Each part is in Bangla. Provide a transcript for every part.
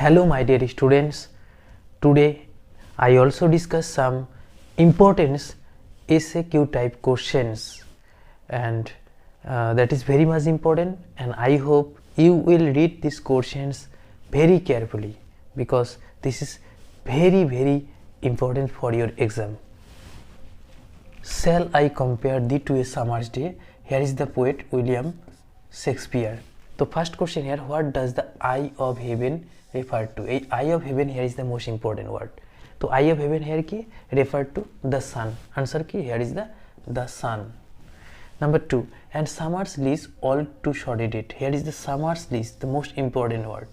Hello my dear students, today I also discuss some important SAQ type questions and that is very much important, and I hope you will read these questions very carefully because this is very important for your exam. Shall I compare thee to a summer's day? Here is the poet William Shakespeare. So first question here, what does the eye of heaven refer to? A eye of heaven here is the most important word. So eye of heaven here ki refer to the sun. Answer ki here is the sun. Number 2, and summer's lease all too shorted it. Here is the summer's lease, the most important word.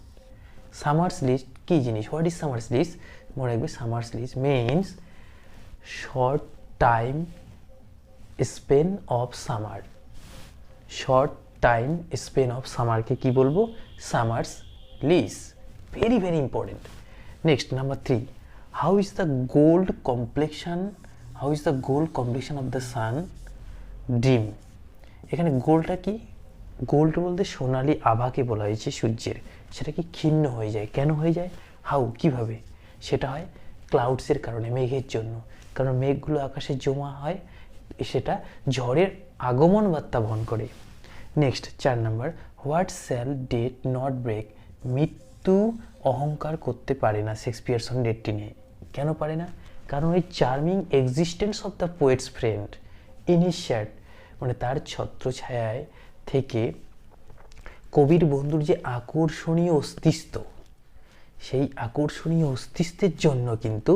Summer's lease ki jinish. What is summer's lease? More like summer's lease means short time span of summer. Short time span of summer ke ki bolbo? Summer's lease. Very important. Next, number 3, how is the gold complexion of the sun dim? এখানে গোলটা কি? গোল্ড বলতে সোনালী আভাকে বলা হয়েছে সূর্যের, সেটা কি ক্ষীণ হয়ে যায়। কেন হয়ে যায়? হাউ, কিভাবে? সেটা হয় ক্লাউডসের কারণে, মেঘের জন্য। কারণ মেঘগুলো আকাশে জমা হয়, সেটা ঝড়ের আগমন বার্তা বহন করে। Next 4 number, what shall that not break? মৃত্যু অহংকার করতে পারে না। শেক্সপিয়ার সনেট 18-এ কেন পারে না? কারণ ওই charming existence of the poet's friend initiate, মানে তার ছত্রছায়ায় থেকে কবির বন্ধুর যে আকর্ষণীয় অস্তিত্ব, সেই আকর্ষণীয় অস্তিত্বের জন্য কিন্তু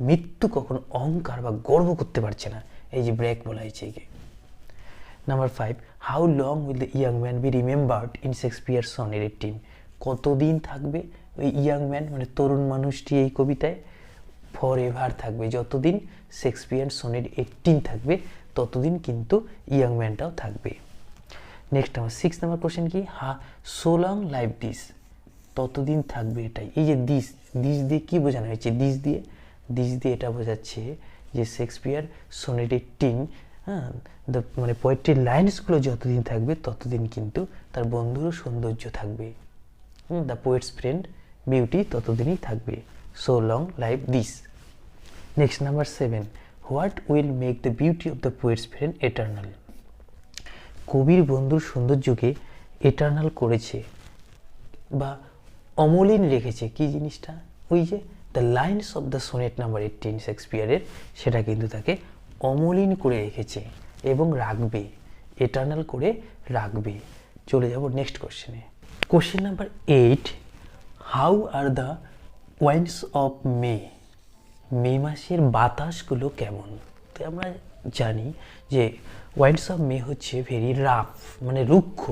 মৃত্যু কখনো অহংকার বা গর্ব করতে পারছে না। এই যে ব্রেক বলা হয়েছে একে। Number 5, how long will the young man be remembered in Shakespeare sonnet 18? কতদিন থাকবে ওই ইয়াং ম্যান, মানে তরুণ মানুষটি এই কবিতায়? ফর এভার থাকবে। যতদিন শেক্সপিয়ার সনেট 18 থাকবে ততদিন কিন্তু ইয়াং ম্যানটাও থাকবে। নেক্সট আমার 6 নাম্বার কোশ্চেন কি? সো লং লাইভ দিস, ততদিন থাকবে এটাই। এই যে দিস দিয়ে কি বোঝানো হয়েছে? দিস দিয়ে এটা বোঝাচ্ছে যে শেক্সপিয়ার সনেট 18, মানে পোয়েট্রির লাইন্সগুলো যতদিন থাকবে ততদিন কিন্তু তার বন্ধুরও সৌন্দর্য থাকবে, দ্য পোয়েটস ফ্রেন্ড বিউটি ততদিনই থাকবে। So long live this. Next number 7, what will make the beauty of the poet's friend eternal? কবির বন্ধুর সৌন্দর্যকে এটার্নাল করেছে বা অমলিন রেখেছে কি জিনিসটা? ওই যে the lines of the sonnet number 18 শেক্সপিয়ারের, সেটা কিন্তু তাকে অমলিন করে রেখেছে এবং রাখবে, এটার্নাল করে রাখবে। চলে যাব নেক্সট কোশ্চেনে। Question number 8, how are the winds of May? May মাসের বাতাসগুলো কেমন? তো আমরা জানি যে ওয়াইন্ডস অফ মে হচ্ছে ভেরি রাফ, মানে রুক্ষ।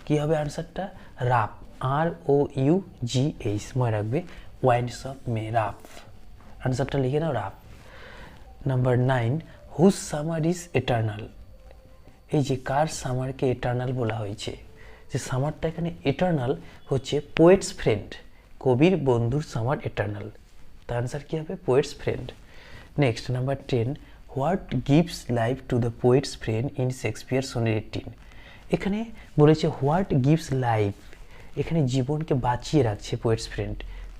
কী হবে আনসারটা? রাফ, ROUGH, মনে রাখবে। ওয়াইন্ডস অফ মে রাফ, আনসারটা লিখে নাও rough. Number 9, whose summer is eternal? এই যে কার সামারকে এটার্নাল বলা হয়েছে? যে সামারটা এখানে এটার্নাল হচ্ছে পোয়েটস ফ্রেন্ড, কবির বন্ধুর সামার এটার্নাল। তার আনসার কী হবে? Poets friend. Next number 10, what gives life to the poet's friend in Shakespeare sonnet 18? এখানে বলেছে হোয়াট গিভস লাইফ, এখানে জীবনকে বাঁচিয়ে রাখছে পোয়েটস ফ্রেন্ড,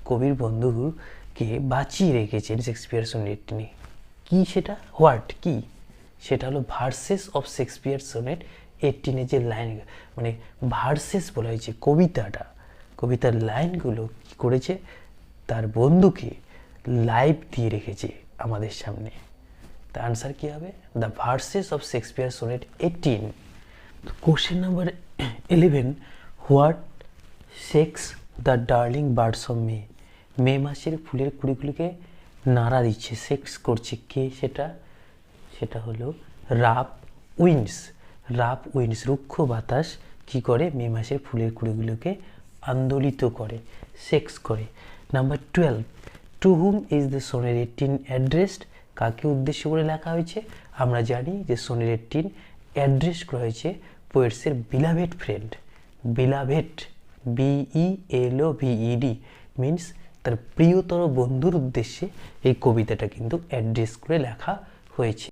কবির বন্ধুকে বাঁচিয়ে রেখেছেন শেক্সপিয়ার সনেট 18-এ। কি সেটা? হোয়াট কি? সেটা হলো ভার্সেস অফ শেক্সপিয়ার সনেট 18-এ যে লাইন, মানে ভার্সেস বলা হয়েছে কবিতার লাইনগুলো কি করেছে? তার বন্ধুকে লাইভ দিয়ে রেখেছে আমাদের সামনে। তার আনসার কি হবে? The verses of Shakespeare sonnet 18। Question number 11, what shakes the darling birds of May? May মাসের ফুলের কুড়িগুলিকে নাড়া দিচ্ছে, সেক্স করছে কে? সেটা হলো রাফ উইন্ডস। রুক্ষ বাতাস কি করে? মে মাসের ফুলের কুড়িগুলোকে আন্দোলিত করে, সেক্স করে। Number 12, to whom is the sonnet 18 addressed? কাকে উদ্দেশ্য করে লেখা হয়েছে? আমরা জানি যে সনেট 18 অ্যাড্রেস করা হয়েছে পোয়েটসের beloved friend. Beloved, BELOVED means তার প্রিয়তর বন্ধুর উদ্দেশ্যে এই কবিতাটা কিন্তু অ্যাড্রেস করে লেখা হয়েছে।